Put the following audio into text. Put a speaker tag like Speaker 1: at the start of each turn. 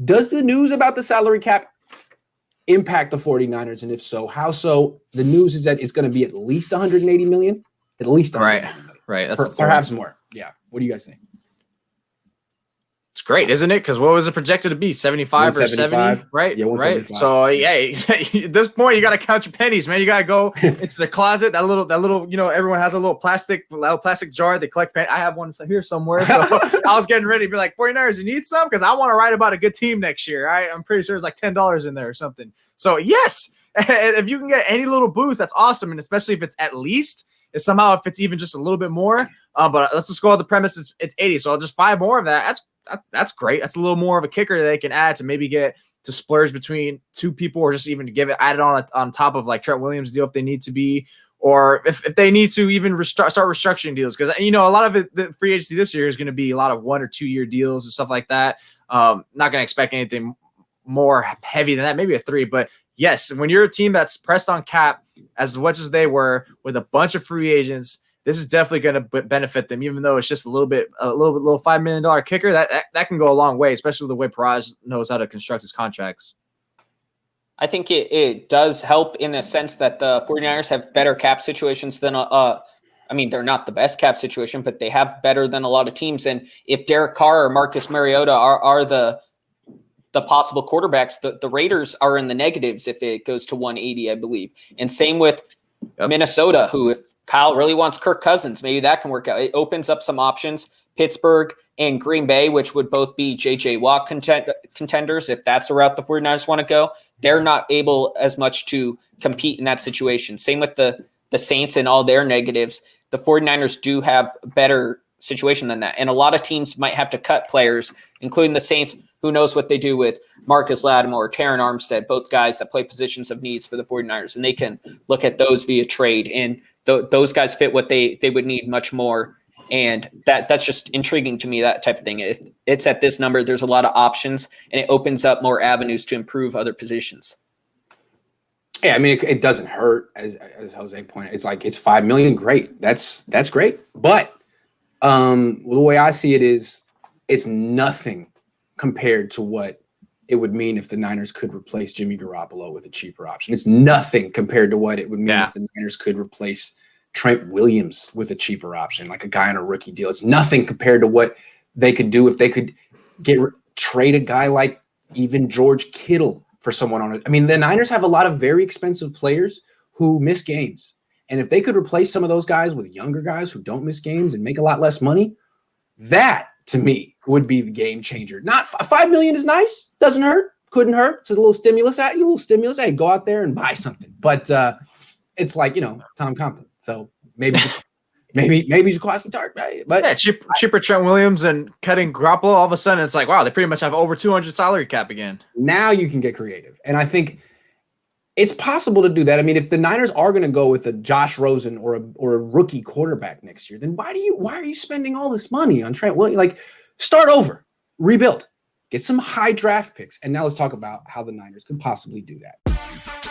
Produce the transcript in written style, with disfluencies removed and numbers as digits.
Speaker 1: Does the news about the salary cap impact the 49ers? And if so, how so? The news is that it's going to be at least 180 million. At least 180 million.
Speaker 2: Right. That's
Speaker 1: perhaps more. Yeah. What do you guys think?
Speaker 2: It's great, isn't it? Because what was it projected to be? 75 or 70, right?
Speaker 1: Yeah, 175.
Speaker 2: Right. So at this point, you got to count your pennies, man. You got to go into the closet. That little, everyone has a little plastic jar. They collect pennies. I have one here somewhere. So I was getting ready to be like, 49ers, you need some? Because I want to write about a good team next year. Right? I'm pretty sure there's like $10 in there or something. So yes, if you can get any little boost, that's awesome. And especially if it's at least, if it's even just a little bit more. But let's just go with the premise it's 80. So I'll just buy more of that. That's great. That's a little more of a kicker that they can add to maybe get to splurge between two people, or just even to give it added on top of like Trent Williams' deal if they need to be, or if they need to even start restructuring deals. Because a lot of it, the free agency this year is going to be a lot of 1 or 2 year deals and stuff like that. Not going to expect anything more heavy than that, maybe a 3. But yes, when you're a team that's pressed on cap as much as they were with a bunch of free agents, this is definitely going to benefit them, even though it's just a little $5 million kicker. That can go a long way, especially the way Perez knows how to construct his contracts.
Speaker 3: I think it does help in a sense that the 49ers have better cap situations than they're not the best cap situation, but they have better than a lot of teams. And if Derek Carr or Marcus Mariota are the possible quarterbacks, the Raiders are in the negatives if it goes to 180, I believe. And same with Minnesota, who if Kyle really wants Kirk Cousins, maybe that can work out. It opens up some options. Pittsburgh and Green Bay, which would both be J.J. Watt contenders, if that's the route the 49ers want to go, they're not able as much to compete in that situation. Same with the Saints and all their negatives. The 49ers do have a better situation than that. And a lot of teams might have to cut players, including the Saints. Who knows what they do with Marcus Lattimore, Taron Armstead, both guys that play positions of needs for the 49ers. And they can look at those via trade. And those guys fit what they would need much more. And that's just intriguing to me, that type of thing. If it's at this number, there's a lot of options, and it opens up more avenues to improve other positions.
Speaker 1: Yeah, I mean, it doesn't hurt, as Jose pointed. It's like, it's $5 million, great. That's great. But the way I see it is, it's nothing compared to what it would mean if the Niners could replace Jimmy Garoppolo with a cheaper option. It's nothing compared to what it would mean if the Niners could replace Trent Williams with a cheaper option, like a guy on a rookie deal. It's nothing compared to what they could do if they could trade a guy like even George Kittle for someone on it. I mean, the Niners have a lot of very expensive players who miss games. And if they could replace some of those guys with younger guys who don't miss games and make a lot less money, that to me would be the game changer. Not $5 million is nice. Doesn't hurt. Couldn't hurt. It's a little stimulus Hey, go out there and buy something. But it's like, Tom Compton. So maybe Jaquiski Tartt, right? But
Speaker 2: yeah, cheaper Trent Williams and cutting Garoppolo. All of a sudden, it's like, wow, they pretty much have over 200 salary cap again.
Speaker 1: Now you can get creative, and I think it's possible to do that. I mean, if the Niners are going to go with a Josh Rosen or a rookie quarterback next year, then why are you spending all this money on Trent Williams? Like, start over, rebuild, get some high draft picks, and now let's talk about how the Niners could possibly do that.